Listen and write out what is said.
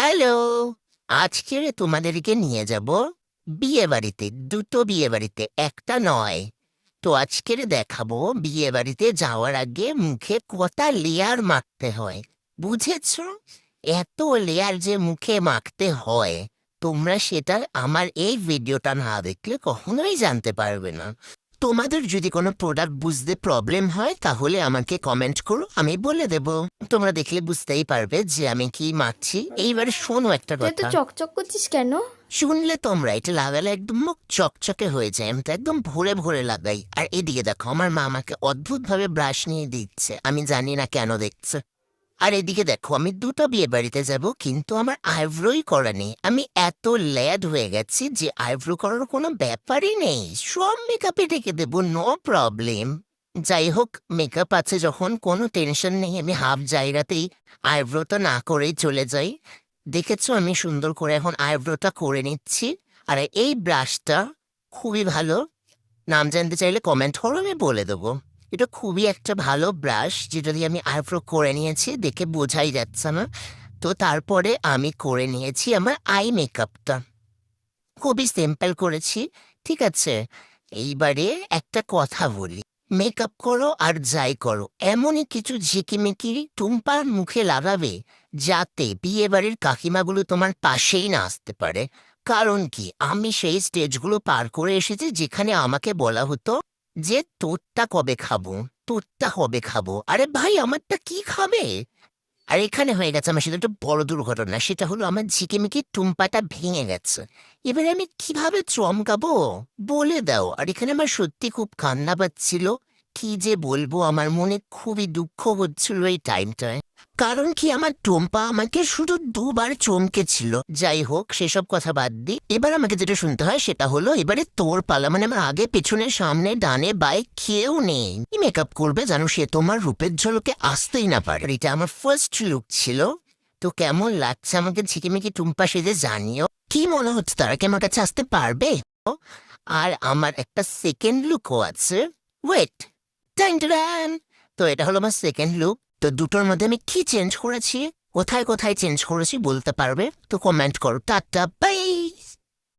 Hello, আজকে তোমাদেরকে নিয়ে যাব বিয়ে বাড়িতে। দুটো বিয়ে বাড়িতে, একটা নয়। তো আজকের দেখাবো বিয়ে বাড়িতে যাওয়ার আগে মুখে কটা লেয়ার মাখতে হয়। বুঝেছো? এত লেয়ার যে মুখে মাখতে হয়, তোমরা সেটা আমার এই ভিডিওটা না দেখলে কখনোই জানতে পারবে না। তোমাদের যদি কোনো প্রোডাক্ট বুঝতে প্রবলেম হয় তাহলে আমাকে কমেন্ট করো, আমি বলে দেব। তোমরা দেখলে বুঝতেই পারবে যে আমি কি মাখছি। এইবার শোনো একটা তুই এত কথা। চকচক করছিস কেন? শুনলে তোমরা এটা লাগালে একদম মুখ চকচকে হয়ে যায়। আমি তো একদম ভরে ভরে লাগাই। আর এদিকে দেখো, আমার মা আমাকে অদ্ভুতভাবে ব্রাশ নিয়ে দিচ্ছে, আমি জানি না কেন দেখছে। আর এদিকে দেখো, আমি দুটো বিয়ে বাড়িতে যাব, কিন্তু আমার আইব্রোই করা নেই। আমি এত ল্যাড হয়ে গেছি যে আইব্রো করার কোনো ব্যাপারই নেই। সব মেকআপে ঢেকে দেবো, নো প্রবলেম। যাই হোক, মেকআপ আছে যখন কোনো টেনশন নেই। আমি হাফ জায়গাতেই আইব্রোটা না করেই চলে যাই। দেখেছো, আমি সুন্দর করে এখন আইব্রোটা করে নিচ্ছি। আর এই ব্রাশটা খুবই ভালো। নাম জানতে চাইলে কমেন্ট করো, আমি বলে দেবো। এটা খুবই একটা ভালো ব্রাশ, যেটা দিয়ে আমি আইব্রো করে নিয়েছি, দেখে বোঝাই যাচ্ছে না। তো তারপরে আমি করে নিয়েছি আমার আই মেকআপটা। খুবই সিম্পল করেছি, ঠিক আছে। এইবারে একটা কথা বলি, মেকআপ করো আর যাই করো, এমনই কিছু ঝিকিমিকি টুম্পার মুখে লাগাবে যাতে বিয়ে বাড়ির কাকিমাগুলো তোমার পাশেই না আসতে পারে। কারণ কি, আমি সেই স্টেজগুলো পার করে এসেছি যেখানে আমাকে বলা হতো যে তোরটা কবে খাবো, তোরটা কবে খাবো। আরে ভাই, আমারটা কি খাবে? আর এখানে হয়ে গেছে আমার সাথে একটা বড় দুর্ঘটনা। সেটা হলো আমার ঝিকিমিকি টুম্পাটা ভেঙে গেছে। এবারে আমি কিভাবে চমকাবো বলে দাও। আর এখানে আমার সত্যি খুব কান্না পাচ্ছিল। কি যে বলবো, আমার মনে খুবই দুঃখ হচ্ছিল এই টাইমটায়। কারণ কি, আমার টুম্পা আমাকে শুধু দুবার চমকেছিল। যাই হোক, সেসব কথা বাদ দিই। এবার আমাকে যেটা শুনতে হয় সেটা হলো, এবারে তোর পালা। মানে আমার আগে পেছনে সামনে ডানে বাই কেউ নেই। কি মেকআপ করবে জানো, সে তোমার রূপের ঝলকে আসতেই না পারে। আর এটা আমার ফার্স্ট লুক ছিল। তো কেমন লাগছে আমাকে ঝিকিমিকি টুম্পা সেজে জানিও। কি মনে হচ্ছে, তারা কি আমার কাছে আসতে পারবে? আর আমার একটা সেকেন্ড লুকও আছে। Wait, time to run. তো এটা হলো আমার সেকেন্ড লুক। তো দুটোর মধ্যে আমি কি চেঞ্জ করেছি, কোথায় কোথায় চেঞ্জ করেছি বলতে পারবে তো কমেন্ট করো। Tata, by.